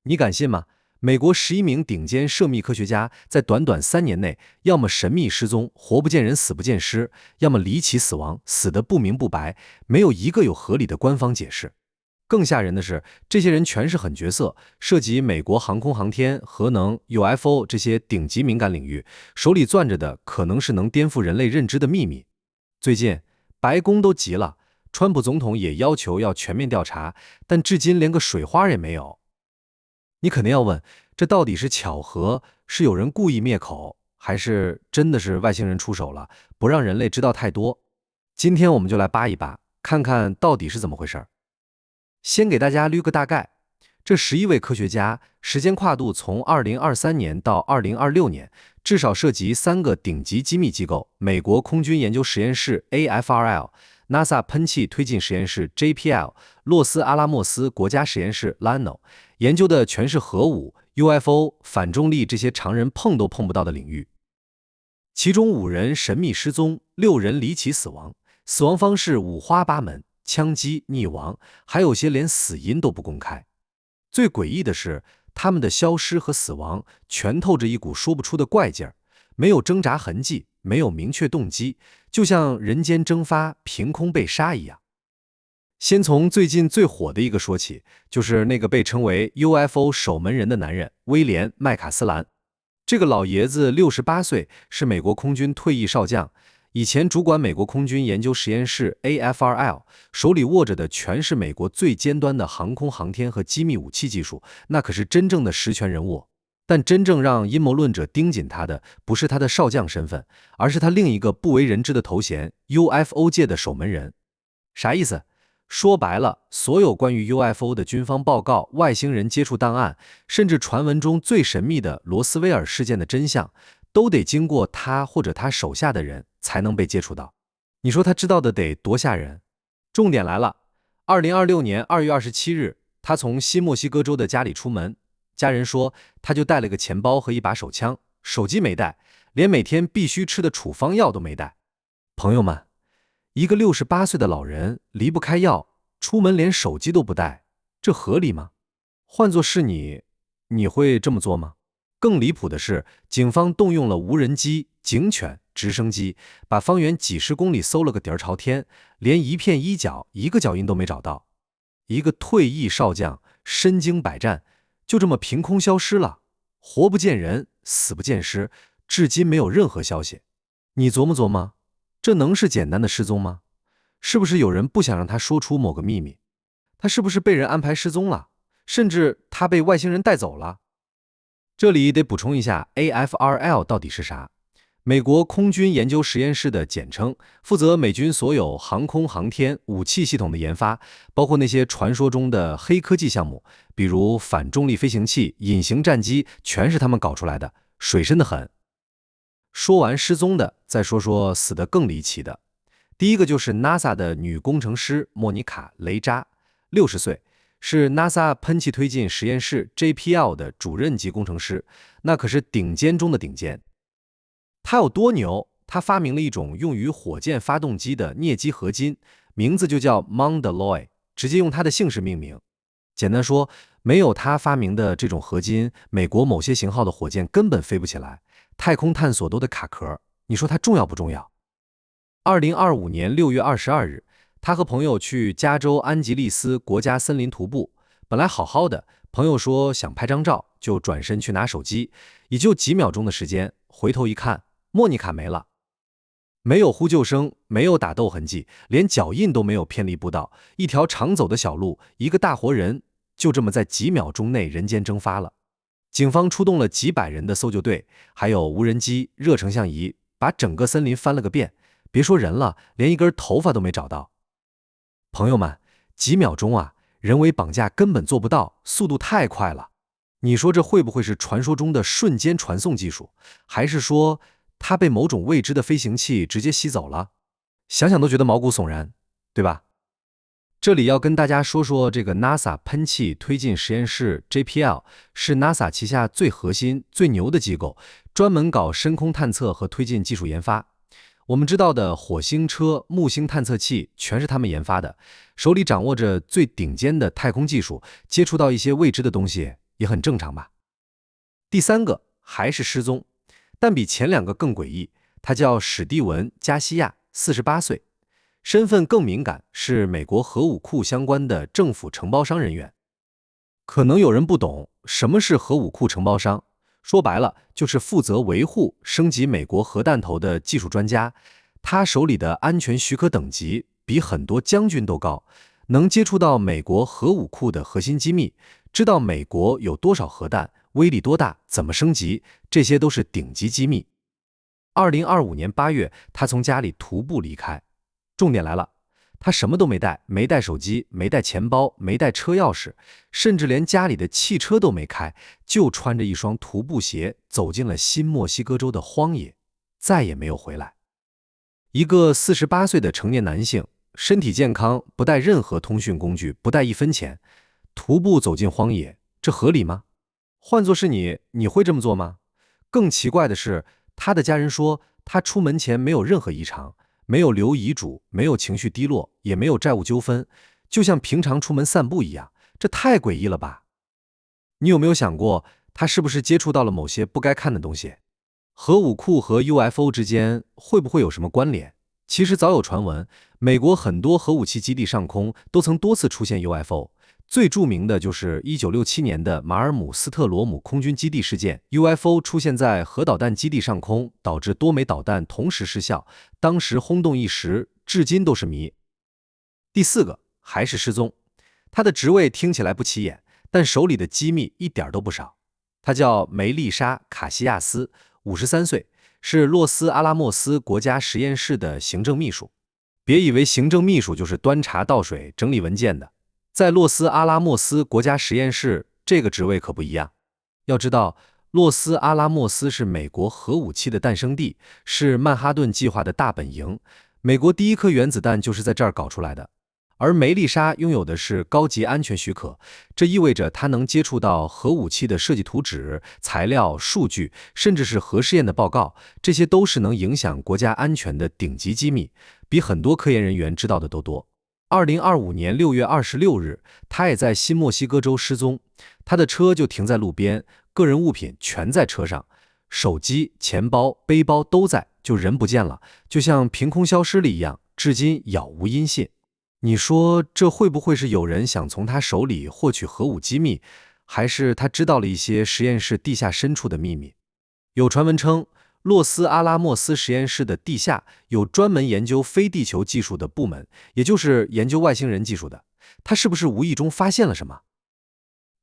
你敢信吗？美国11名顶尖涉密科学家在短短3年内，要么神秘失踪，活不见人，死不见尸，要么离奇死亡，死得不明不白，没有一个有合理的官方解释。更吓人的是，这些人全是狠角色，涉及美国航空航天、核能、UFO 这些顶级敏感领域，手里攥着的可能是能颠覆人类认知的秘密。最近，白宫都急了，川普总统也要求要全面调查，但至今连个水花也没有。你肯定要问，这到底是巧合，是有人故意灭口，还是真的是外星人出手了，不让人类知道太多？今天我们就来扒一扒，看看到底是怎么回事。先给大家捋个大概，这11位科学家时间跨度从2023年到2026年，至少涉及3个顶级机密机构：美国空军研究实验室 AFRL、NASA 喷气推进实验室 JPL、洛斯阿拉莫斯国家实验室 LANO， 研究的全是核武、UFO、反重力这些常人碰都碰不到的领域。其中5人神秘失踪，6人离奇死亡，死亡方式五花八门，枪击、溺亡，还有些连死因都不公开。最诡异的是，他们的消失和死亡全透着一股说不出的怪劲儿，没有挣扎痕迹，没有明确动机，就像人间蒸发，凭空被杀一样。先从最近最火的一个说起，就是那个被称为 UFO 守门人的男人威廉·麦卡斯兰。这个老爷子68岁，是美国空军退役少将，以前主管美国空军研究实验室 AFRL， 手里握着的全是美国最尖端的航空航天和机密武器技术，那可是真正的实权人物。但真正让阴谋论者盯紧他的，不是他的少将身份，而是他另一个不为人知的头衔 UFO 界的守门人。啥意思？说白了，所有关于 UFO 的军方报告、外星人接触档案，甚至传闻中最神秘的罗斯威尔事件的真相，都得经过他或者他手下的人才能被接触到。你说他知道的得多吓人？重点来了，2026年2月27日，他从新墨西哥州的家里出门，家人说他就带了个钱包和一把手枪，手机没带，连每天必须吃的处方药都没带。朋友们，一个68岁的老人离不开药，出门连手机都不带，这合理吗？换作是你会这么做吗？更离谱的是，警方动用了无人机、警犬、直升机，把方圆几十公里搜了个底儿朝天，连一片衣角、一个脚印都没找到。一个退役少将，身经百战，就这么凭空消失了，活不见人，死不见尸，至今没有任何消息。你琢磨琢磨，这能是简单的失踪吗？是不是有人不想让他说出某个秘密？他是不是被人安排失踪了？甚至他被外星人带走了？这里得补充一下 ，AFRL 到底是啥？美国空军研究实验室的简称，负责美军所有航空航天武器系统的研发，包括那些传说中的黑科技项目，比如反重力飞行器、隐形战机，全是他们搞出来的，水深得很。说完失踪的，再说说死得更离奇的。第一个就是 NASA 的女工程师莫妮卡·雷扎，60岁，是 NASA 喷气推进实验室 JPL 的主任级工程师，那可是顶尖中的顶尖。他有多牛？他发明了一种用于火箭发动机的镍基合金，名字就叫 Mondaloy， 直接用他的姓氏命名。简单说，没有他发明的这种合金，美国某些型号的火箭根本飞不起来，太空探索都得卡壳。你说它重要不重要？2025年6月22日，他和朋友去加州安吉利斯国家森林徒步，本来好好的，朋友说想拍张照，就转身去拿手机，也就几秒钟的时间，回头一看，莫妮卡没了。没有呼救声，没有打斗痕迹，连脚印都没有偏离步道，一条常走的小路，一个大活人，就这么在几秒钟内人间蒸发了。警方出动了几百人的搜救队，还有无人机、热成像仪，把整个森林翻了个遍，别说人了，连一根头发都没找到。朋友们，几秒钟啊，人为绑架根本做不到，速度太快了。你说这会不会是传说中的瞬间传送技术，还是说它被某种未知的飞行器直接吸走了？想想都觉得毛骨悚然，对吧？这里要跟大家说说这个 NASA 喷气推进实验室 JPL， 是 NASA 旗下最核心、最牛的机构，专门搞深空探测和推进技术研发。我们知道的火星车、木星探测器全是他们研发的，手里掌握着最顶尖的太空技术，接触到一些未知的东西也很正常吧。第三个还是失踪，但比前2个更诡异，他叫史蒂文·加西亚，48岁，身份更敏感，是美国核武库相关的政府承包商人员。可能有人不懂什么是核武库承包商，说白了就是负责维护、升级美国核弹头的技术专家。他手里的安全许可等级比很多将军都高，能接触到美国核武库的核心机密，知道美国有多少核弹，威力多大，怎么升级，这些都是顶级机密。2025年8月，他从家里徒步离开。重点来了，他什么都没带，没带手机，没带钱包，没带车钥匙，甚至连家里的汽车都没开，就穿着一双徒步鞋走进了新墨西哥州的荒野，再也没有回来。一个48岁的成年男性，身体健康，不带任何通讯工具，不带1分钱，徒步走进荒野，这合理吗？换作是你，你会这么做吗？更奇怪的是，他的家人说，他出门前没有任何异常，没有留遗嘱，没有情绪低落，也没有债务纠纷，就像平常出门散步一样，这太诡异了吧？你有没有想过，他是不是接触到了某些不该看的东西？核武库和 UFO 之间会不会有什么关联？其实早有传闻，美国很多核武器基地上空都曾多次出现 UFO， 最著名的就是1967年的马尔姆斯特罗姆空军基地事件。UFO 出现在核导弹基地上空，导致多枚导弹同时失效，当时轰动一时，至今都是谜。第4个还是失踪，他的职位听起来不起眼，但手里的机密一点都不少。他叫梅丽莎·卡西亚斯，53岁，是洛斯阿拉莫斯国家实验室的行政秘书。别以为行政秘书就是端茶倒水、整理文件的，在洛斯阿拉莫斯国家实验室，这个职位可不一样。要知道，洛斯阿拉莫斯是美国核武器的诞生地，是曼哈顿计划的大本营，美国第1颗原子弹就是在这儿搞出来的。而梅丽莎拥有的是高级安全许可，这意味着她能接触到核武器的设计图纸、材料、数据，甚至是核试验的报告，这些都是能影响国家安全的顶级机密，比很多科研人员知道的都多。2025年6月26日，他也在新墨西哥州失踪，他的车就停在路边，个人物品全在车上，手机、钱包、背包都在，就人不见了，就像凭空消失了一样，至今杳无音信。你说这会不会是有人想从他手里获取核武机密，还是他知道了一些实验室地下深处的秘密？有传闻称，洛斯阿拉莫斯实验室的地下有专门研究非地球技术的部门，也就是研究外星人技术的。他是不是无意中发现了什么？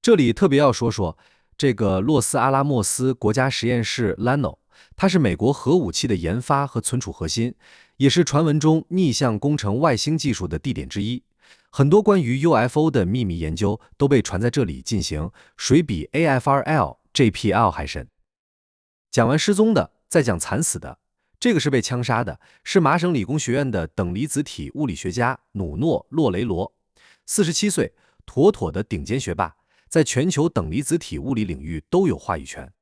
这里特别要说说这个洛斯阿拉莫斯国家实验室 LANO， 它是美国核武器的研发和存储核心，也是传闻中逆向工程外星技术的地点之一。很多关于 UFO 的秘密研究都被传在这里进行，水比 AFRL、JPL 还深。讲完失踪的，再讲惨死的。这个是被枪杀的，是麻省理工学院的等离子体物理学家努诺·洛雷罗，47岁，妥妥的顶尖学霸，在全球等离子体物理领域都有话语权。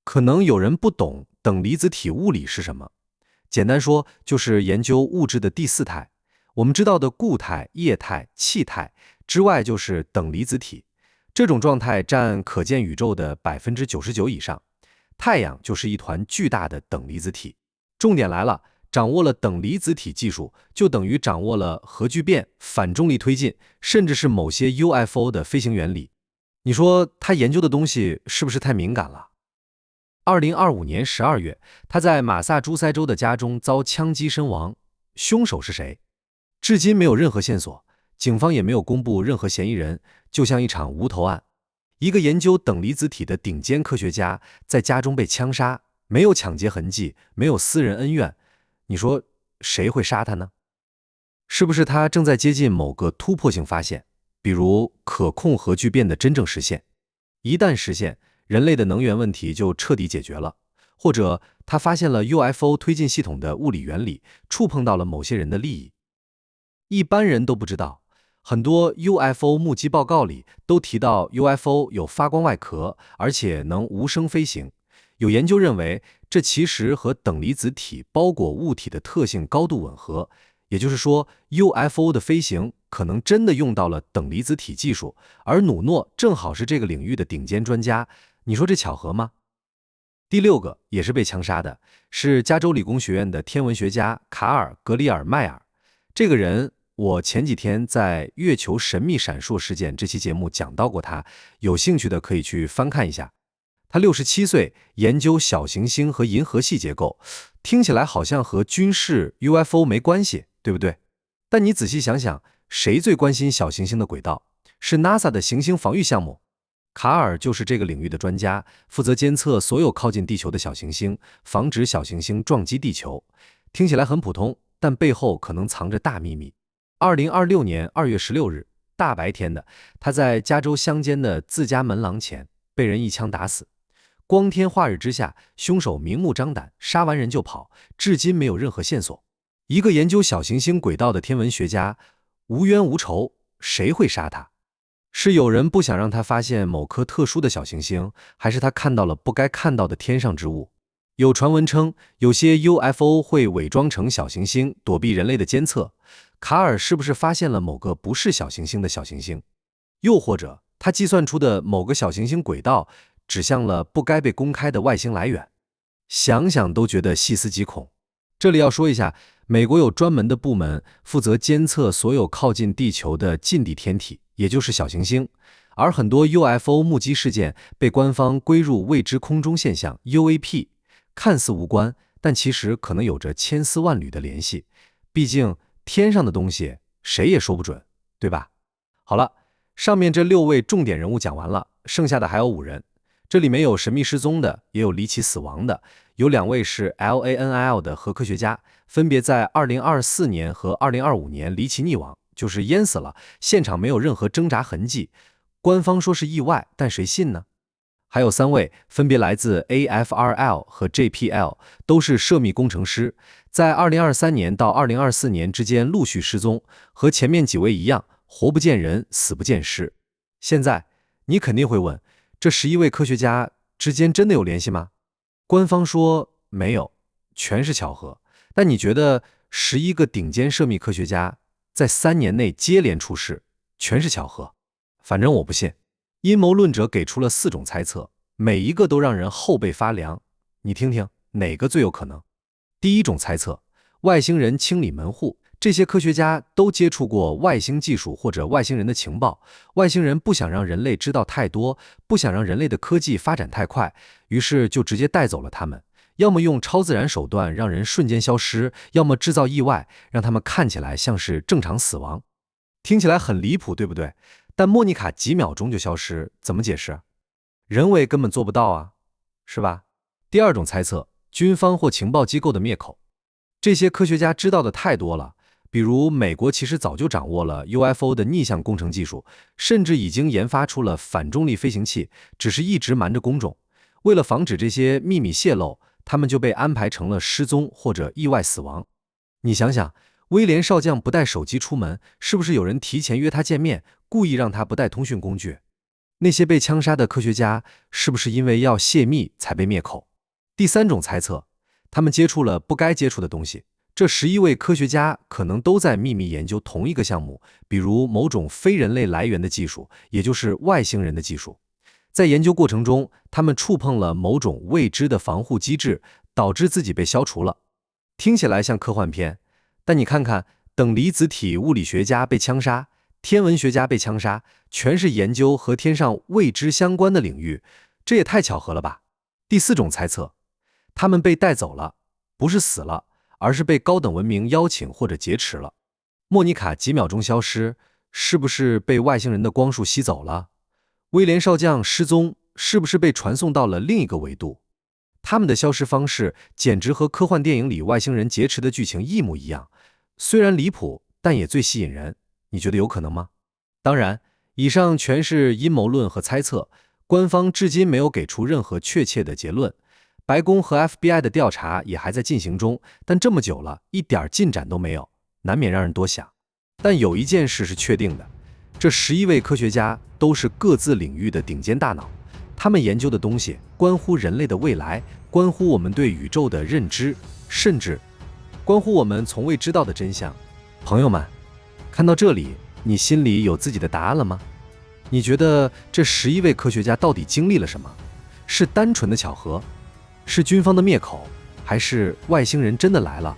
可能有人不懂等离子体物理是什么，简单说就是研究物质的第4态。我们知道的固态、液态、气态之外就是等离子体，这种状态占可见宇宙的 99% 以上。太阳就是一团巨大的等离子体。重点来了，掌握了等离子体技术，就等于掌握了核聚变、反重力推进，甚至是某些 UFO 的飞行原理。你说他研究的东西是不是太敏感了？2025年12月，他在马萨诸塞州的家中遭枪击身亡。凶手是谁？至今没有任何线索，警方也没有公布任何嫌疑人，就像一场无头案。一个研究等离子体的顶尖科学家在家中被枪杀，没有抢劫痕迹，没有私人恩怨，你说谁会杀他呢？是不是他正在接近某个突破性发现，比如可控核聚变的真正实现？一旦实现，人类的能源问题就彻底解决了。或者他发现了 UFO 推进系统的物理原理，触碰到了某些人的利益。一般人都不知道，很多 UFO 目击报告里都提到 UFO 有发光外壳，而且能无声飞行。有研究认为，这其实和等离子体包裹物体的特性高度吻合，也就是说 UFO 的飞行可能真的用到了等离子体技术，而努诺正好是这个领域的顶尖专家。你说这巧合吗？第6个也是被枪杀的，是加州理工学院的天文学家卡尔·格里尔迈尔。这个人，我前几天在《月球神秘闪烁事件》这期节目讲到过他，有兴趣的可以去翻看一下。他67岁，研究小行星和银河系结构，听起来好像和军事 UFO 没关系，对不对？但你仔细想想，谁最关心小行星的轨道？是 NASA 的行星防御项目。卡尔就是这个领域的专家，负责监测所有靠近地球的小行星，防止小行星撞击地球。听起来很普通，但背后可能藏着大秘密。2026年2月16日，大白天的，他在加州乡间的自家门廊前被人一枪打死。光天化日之下，凶手明目张胆，杀完人就跑，至今没有任何线索。一个研究小行星轨道的天文学家，无冤无仇，谁会杀他？是有人不想让他发现某颗特殊的小行星，还是他看到了不该看到的天上之物？有传闻称，有些 UFO 会伪装成小行星，躲避人类的监测。卡尔是不是发现了某个不是小行星的小行星？又或者，他计算出的某个小行星轨道指向了不该被公开的外星来源？想想都觉得细思极恐。这里要说一下，美国有专门的部门负责监测所有靠近地球的近地天体，也就是小行星，而很多 UFO 目击事件被官方归入未知空中现象 UAP， 看似无关，但其实可能有着千丝万缕的联系。毕竟天上的东西谁也说不准，对吧？好了，上面这6位重点人物讲完了，剩下的还有5人。这里面有神秘失踪的，也有离奇死亡的，有2位是 LANIL 的核科学家，分别在2024年和2025年离奇溺亡，就是淹死了，现场没有任何挣扎痕迹。官方说是意外，但谁信呢？还有3位分别来自 AFRL 和 JPL， 都是涉密工程师，在2023年到2024年之间陆续失踪，和前面几位一样，活不见人，死不见尸。现在你肯定会问，这11位科学家之间真的有联系吗？官方说没有，全是巧合。但你觉得11个顶尖涉密科学家在3年内接连出事，全是巧合？反正我不信。阴谋论者给出了4种猜测，每一个都让人后背发凉。你听听，哪个最有可能？第一种猜测，外星人清理门户。这些科学家都接触过外星技术或者外星人的情报，外星人不想让人类知道太多，不想让人类的科技发展太快，于是就直接带走了他们，要么用超自然手段让人瞬间消失，要么制造意外，让他们看起来像是正常死亡。听起来很离谱，对不对？但莫妮卡几秒钟就消失，怎么解释？人为根本做不到啊，是吧？第二种猜测，军方或情报机构的灭口。这些科学家知道的太多了，比如美国其实早就掌握了 UFO 的逆向工程技术，甚至已经研发出了反重力飞行器，只是一直瞒着公众。为了防止这些秘密泄露，他们就被安排成了失踪或者意外死亡。你想想，威廉少将不带手机出门，是不是有人提前约他见面，故意让他不带通讯工具？那些被枪杀的科学家是不是因为要泄密才被灭口？第三种猜测，他们接触了不该接触的东西。这11位科学家可能都在秘密研究同一个项目，比如某种非人类来源的技术，也就是外星人的技术。在研究过程中，他们触碰了某种未知的防护机制，导致自己被消除了。听起来像科幻片，但你看看，等离子体物理学家被枪杀，天文学家被枪杀，全是研究和天上未知相关的领域，这也太巧合了吧？第四种猜测，他们被带走了，不是死了，而是被高等文明邀请或者劫持了。莫妮卡几秒钟消失，是不是被外星人的光束吸走了？威廉少将失踪，是不是被传送到了另一个维度？他们的消失方式简直和科幻电影里外星人劫持的剧情一模一样，虽然离谱，但也最吸引人。你觉得有可能吗？当然，以上全是阴谋论和猜测，官方至今没有给出任何确切的结论。白宫和 FBI 的调查也还在进行中，但这么久了，一点进展都没有，难免让人多想。但有一件事是确定的，这11位科学家都是各自领域的顶尖大脑，他们研究的东西关乎人类的未来，关乎我们对宇宙的认知，甚至关乎我们从未知道的真相。朋友们，看到这里，你心里有自己的答案了吗？你觉得这11位科学家到底经历了什么？是单纯的巧合，是军方的灭口，还是外星人真的来了？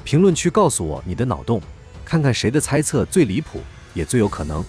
评论区告诉我你的脑洞，看看谁的猜测最离谱，也最有可能。